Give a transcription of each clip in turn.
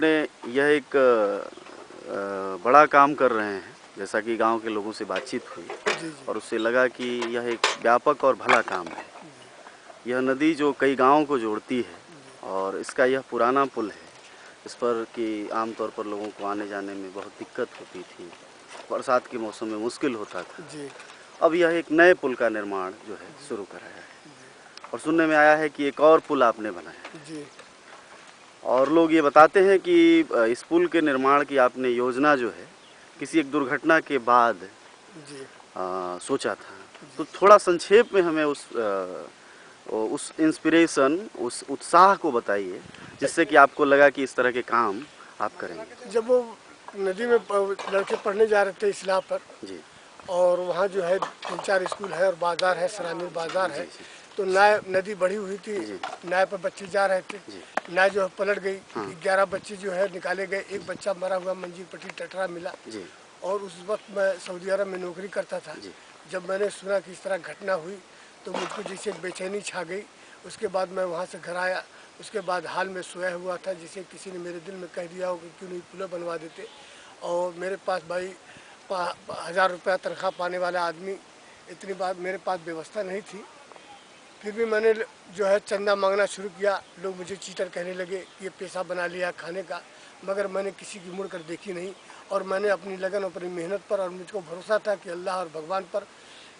आपने यह एक बड़ा काम कर रहे हैं, जैसा कि गांव के लोगों से बातचीत हुई जी। और उससे लगा कि यह एक व्यापक और भला काम है। यह नदी जो कई गांवों को जोड़ती है और इसका यह पुराना पुल है, इस पर कि आमतौर पर लोगों को आने जाने में बहुत दिक्कत होती थी, बरसात के मौसम में मुश्किल होता था। जी। अब यह एक नए पुल का निर्माण जो है शुरू कराया है और सुनने में आया है कि एक और पुल आपने बनाया है। जी। और लोग ये बताते हैं कि इस पुल के निर्माण की आपने योजना जो है किसी एक दुर्घटना के बाद जी। सोचा था। तो थोड़ा संक्षेप में हमें उस इंस्पिरेशन, उस उत्साह को बताइए जिससे कि आपको लगा कि इस तरह के काम आप करेंगे। जब वो नदी में लड़के पढ़ने जा रहे थे इस्लाम पर जी और वहाँ जो है 3-4 स्कूल है और बाज़ार है, सरानीर बाज़ार है, जी तो नाव नदी बढ़ी हुई थी, जी नाव पर बच्चे जा रहे थे, जी नाव जो है पलट गई। हाँ। 11 बच्चे जो है निकाले गए, एक बच्चा मरा हुआ मंजीर पट्टी टटरा मिला। जी और उस वक्त मैं सऊदी अरब में नौकरी करता था। जी जब मैंने सुना कि इस तरह घटना हुई तो मुझको जैसे एक बेचैनी छा गई। उसके बाद मैं वहाँ से घर आया, उसके बाद हाल में सोया हुआ था, जिसे किसी ने मेरे दिल में कह दिया हो कि क्यों नहीं पुल बनवा देते। और मेरे पास भाई 1000 रुपया तनख्वाह पाने वाला आदमी, इतनी बात मेरे पास व्यवस्था नहीं थी। फिर भी मैंने जो है चंदा मांगना शुरू किया। लोग मुझे चीटर कहने लगे, ये पेशा बना लिया खाने का, मगर मैंने किसी की मुड़ कर देखी नहीं। और मैंने अपनी लगन, अपनी मेहनत पर और मुझको भरोसा था कि अल्लाह और भगवान पर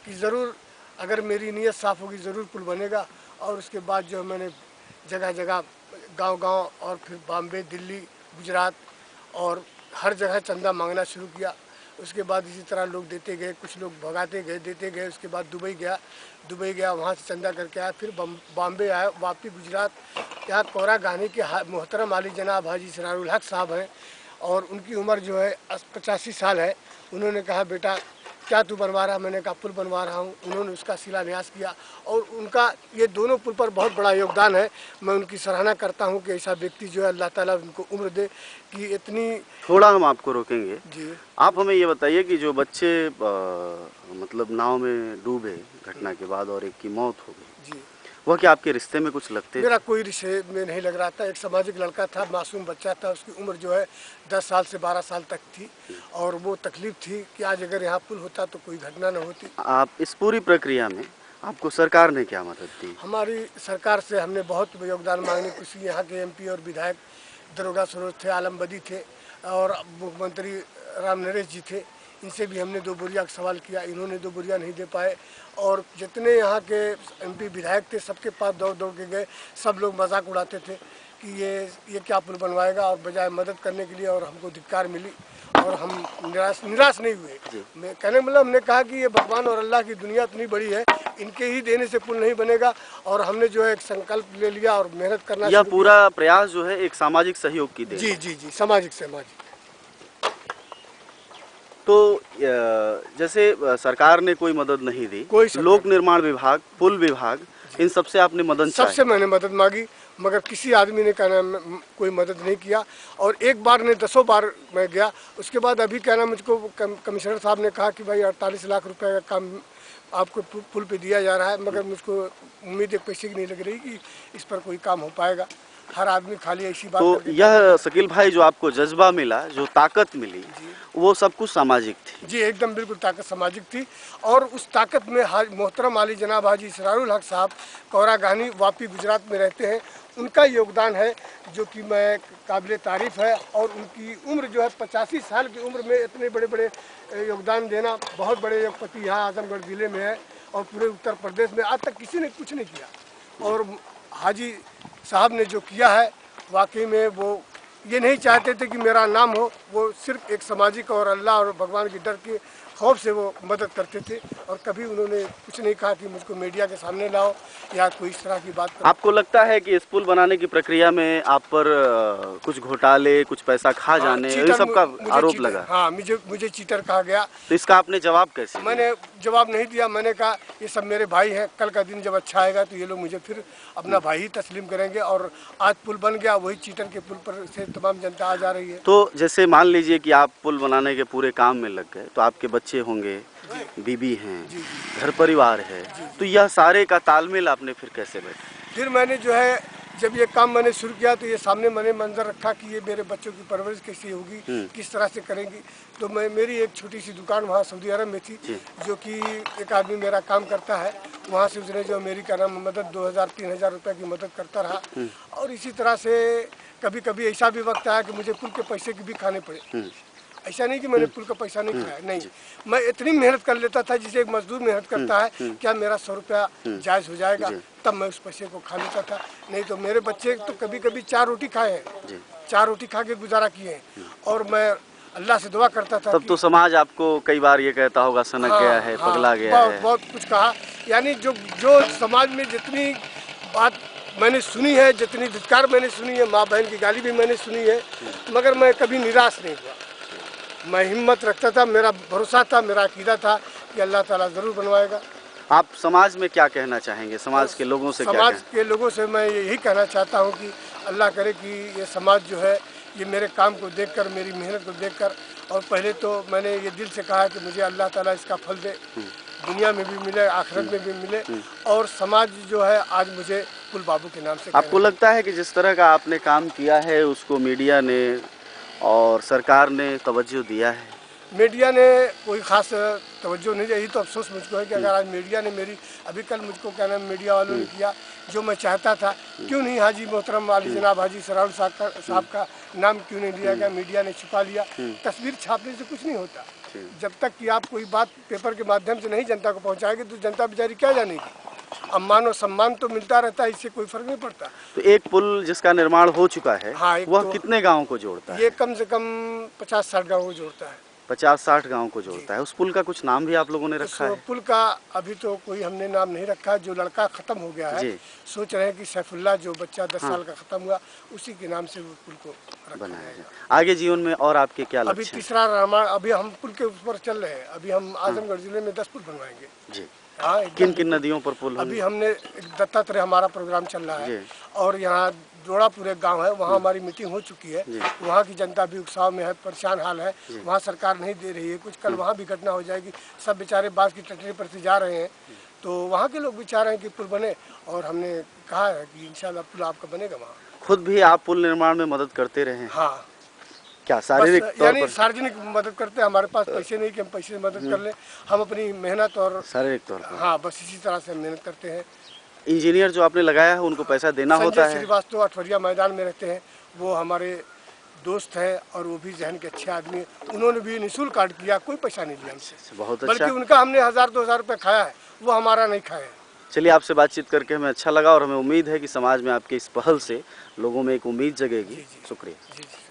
कि ज़रूर अगर मेरी नीयत साफ़ होगी ज़रूर पुल बनेगा। और उसके बाद जो मैंने जगह जगह, गांव-गांव और फिर बॉम्बे, दिल्ली, गुजरात और हर जगह चंदा मांगना शुरू किया। उसके बाद इसी तरह लोग देते गए, कुछ लोग भगाते गए, देते गए। उसके बाद दुबई गया, वहाँ से चंदा करके आया, फिर बॉम्बे आया, वापस गुजरात। यहाँ कोरा गानी के मोहतरम आली जनाब हाजी इसरारुल हक साहब हैं और उनकी उम्र जो है 85 साल है। उन्होंने कहा, बेटा क्या तू बनवा रहा है? मैंने कहा पुल बनवा रहा हूँ। उन्होंने उसका शिलान्यास किया और उनका ये दोनों पुल पर बहुत बड़ा योगदान है। मैं उनकी सराहना करता हूँ कि ऐसा व्यक्ति जो है अल्लाह ताला उनको उम्र दे कि इतनी। थोड़ा हम आपको रोकेंगे। जी। आप हमें ये बताइए कि जो बच्चे मतलब नाव में डूबे घटना के बाद और एक की मौत हो गई, जी। वह क्या आपके रिश्ते में कुछ लगते मेरा थे? कोई रिश्ते में नहीं लग रहा था। एक सामाजिक लड़का था, मासूम बच्चा था। उसकी उम्र जो है 10 साल से 12 साल तक थी और वो तकलीफ़ थी कि आज अगर यहाँ पुल होता तो कोई घटना न होती। आप इस पूरी प्रक्रिया में आपको सरकार ने क्या मदद दी? हमारी सरकार से हमने बहुत योगदान मांगने कुछ। यहाँ के एमपी और विधायक दरोगा सरोज थे, आलम बदी थे और मुख्यमंत्री राम नरेश जी थे। इनसे भी हमने 2 बोरिया का सवाल किया, इन्होंने 2 बोरिया नहीं दे पाए। और जितने यहाँ के एमपी विधायक थे सबके पास दौड़ दौड़ के गए। सब लोग मजाक उड़ाते थे कि ये क्या पुल बनवाएगा, और बजाय मदद करने के लिए और हमको धिक्कार मिली और हम निराश नहीं हुए। मैं कहने मतलब हमने कहा कि ये भगवान और अल्लाह की दुनिया इतनी बड़ी है, इनके ही देने से पुल नहीं बनेगा। और हमने जो है एक संकल्प ले लिया और मेहनत करना। यह पूरा प्रयास जो है एक सामाजिक सहयोग की देन है। जी जी जी, सामाजिक। तो जैसे सरकार ने कोई मदद नहीं दी, लोक निर्माण विभाग, पुल विभाग, इन सबसे आपने मदद चाही? सबसे मैंने मदद मांगी, मगर किसी आदमी ने कहना कोई मदद नहीं किया। और एक बार नहीं 10 बार मैं गया। उसके बाद अभी कहना मुझको कमिश्नर साहब ने कहा कि भाई 48 लाख रुपए का काम आपको पुल पे दिया जा रहा है, मगर मुझको उम्मीद एक पैसे की नहीं लग रही कि इस पर कोई काम हो पाएगा। हर आदमी खाली ऐसी बात। तो यह शकील भाई जो आपको जज्बा मिला, जो ताकत मिली, वो सब कुछ सामाजिक थी? जी एकदम बिल्कुल ताकत सामाजिक थी। और उस ताकत में मोहतरम आली जनाब हाजी इसरारुल हक साहब कोरा गानी वापी गुजरात में रहते हैं, उनका योगदान है जो कि मैं काबिल तारीफ़ है। और उनकी उम्र जो है 85 साल की उम्र में इतने बड़े बड़े योगदान देना, बहुत बड़े योगपति यहाँ आजमगढ़ ज़िले में है और पूरे उत्तर प्रदेश में आज तक किसी ने कुछ नहीं किया। और हाजी साहब ने जो किया है वाकई में वो ये नहीं चाहते थे कि मेरा नाम हो, वो सिर्फ एक सामाजिक और अल्लाह और भगवान के डर के खौफ से वो मदद करते थे। और कभी उन्होंने कुछ नहीं कहा कि मुझको मीडिया के सामने लाओ या कोई इस तरह की बात करो। आपको लगता है कि इस पुल बनाने की प्रक्रिया में आप पर कुछ घोटाले, कुछ पैसा खा जाने, इन सब का आरोप लगा? हाँ, मुझे चीटर कहा गया। तो इसका आपने जवाब कैसे दिया? मैंने जवाब नहीं दिया। मैंने कहा ये सब मेरे भाई हैं, कल का दिन जब अच्छा आएगा तो ये लोग मुझे फिर अपना भाई ही तस्लीम करेंगे। और आज पुल बन गया, वही चीटर के पुल पर से तमाम जनता आ जा रही है। तो जैसे मान लीजिए कि आप पुल बनाने के पूरे काम में लग गए, तो आपके बच्चे होंगे, बीबी हैं, घर परिवार है, तो यह सारे का तालमेल आपने फिर कैसे बैठा? फिर मैंने जो है जब ये काम मैंने शुरू किया तो ये सामने मैंने मंजर रखा कि ये मेरे बच्चों की परवरिश कैसी होगी, किस तरह से करेंगी। तो मेरी एक छोटी सी दुकान वहाँ सऊदी अरब में थी, जो कि एक आदमी मेरा काम करता है, वहाँ से उसने जो मेरी क्या नाम मदद 2000-3000 रुपये की मदद करता रहा। और इसी तरह से कभी कभी ऐसा भी वक्त आया कि मुझे पुल के पैसे की भी खाने पड़े। ऐसा नहीं कि मैंने पुल का पैसा नहीं खाया, नहीं, मैं इतनी मेहनत कर लेता था जिसे एक मजदूर मेहनत करता है, क्या मेरा 100 रुपया जायज़ हो जाएगा, तब मैं उस पैसे को खा लेता था। नहीं तो मेरे बच्चे तो कभी कभी 4 रोटी खाए हैं, 4 रोटी खा के गुजारा किए हैं। और मैं अल्लाह से दुआ करता था। तब तो समाज आपको कई बार ये कहता होगा सनक गया है, पगला गया है, बहुत कुछ कहा। यानी जो समाज में जितनी बात मैंने सुनी है, जितनी धिक्कार मैंने सुनी है, माँ बहन की गाली भी मैंने सुनी है, मगर मैं कभी निराश नहीं हुआ। मैं हिम्मत रखता था, मेरा भरोसा था, मेरा अकीदा था कि अल्लाह ताला ज़रूर बनवाएगा। आप समाज में क्या कहना चाहेंगे, समाज के लोगों से? समाज के लोगों से मैं यही कहना चाहता हूँ कि अल्लाह करे कि ये समाज जो है, ये मेरे काम को देखकर, मेरी मेहनत को देखकर, और पहले तो मैंने ये दिल से कहा कि मुझे अल्लाह ताला इसका फल दे, दुनिया में भी मिले, आखिरत में भी मिले। और समाज जो है आज मुझे कुल बाबू के नाम से। आपको लगता है कि जिस तरह का आपने काम किया है उसको मीडिया ने और सरकार ने तवज्जो दिया है? मीडिया ने कोई ख़ास तवज्जो नहीं दी। यही तो अफसोस मुझको है कि अगर आज मीडिया ने मेरी, अभी कल मुझको क्या नाम मीडिया वालों ने किया जो मैं चाहता था, क्यों नहीं हाजी मोहतरम आली जनाब हाजी सराउल साहब का नाम क्यों नहीं लिया गया, मीडिया ने छुपा लिया। तस्वीर छापने से कुछ नहीं होता, जब तक कि आप कोई बात पेपर के माध्यम से नहीं जनता को पहुँचाएंगे तो जनता बेचारी क्या जानेगी। अम्मान और सम्मान तो मिलता रहता है, इससे कोई फर्क नहीं पड़ता। तो एक पुल जिसका निर्माण हो चुका है, वह तो कितने गाँव को जोड़ता है? ये कम से कम 50-60 गाँव को जोड़ता है। 50-60 गाँव को जोड़ता है। उस पुल का कुछ नाम भी आप लोगों ने रखा है? पुल का अभी तो कोई हमने नाम नहीं रखा। जो लड़का ख़त्म हो गया है, सोच रहे हैं कि सैफुल्ला जो बच्चा 10 साल का ख़त्म हुआ, उसी के नाम से वो पुल को बनाया जाएगा। आगे जीवन में और आपके क्या लक्ष्य हैं? अभी तीसरा रामायण, अभी हम पुल के ऊपर चल रहे हैं। अभी हम आजमगढ़ जिले में 10 पुल बनवाएंगे जी। हाँ, किन किन नदियों पर पुल? अभी हमने दत्तात्रेय हमारा प्रोग्राम चल रहा है, और यहाँ जोड़ापुर एक गांव है, वहाँ हमारी मीटिंग हो चुकी है। वहाँ की जनता भी उत्साह में है, परेशान हाल है, वहाँ सरकार नहीं दे रही है कुछ। कल वहाँ भी घटना हो जाएगी, सब बेचारे बांस की टटरी पर से जा रहे हैं, तो वहाँ के लोग भी चाह रहे हैं कि पुल बने, और हमने कहा है कि इंशाल्लाह पुल आपका बनेगा वहाँ। खुद भी आप पुल निर्माण में मदद करते रहे हैं? हाँ। क्या शारीरिक तौर यानी पर? सार्वजनिक मदद करते हैं। हमारे पास पैसे नहीं कि हम पैसे से मदद कर लें, हम अपनी मेहनत और शारीरिक तौर पर। हाँ, बस इसी तरह से हम मेहनत करते हैं। इंजीनियर जो आपने लगाया है उनको पैसा देना होता है? श्रीवास्तव अठवरिया मैदान में रहते हैं, वो हमारे दोस्त हैं और वो भी जहन के अच्छे आदमी हैं। उन्होंने भी निःशुल्क कार्ड किया, कोई पैसा नहीं लिया हमसे। बहुत अच्छा। बल्कि उनका हमने 1000-2000 रुपये खाया है, वो हमारा नहीं खाया है। चलिए, आपसे बातचीत करके हमें अच्छा लगा और हमें उम्मीद है कि समाज में आपके इस पहल से लोगों में एक उम्मीद जगेगी। शुक्रिया।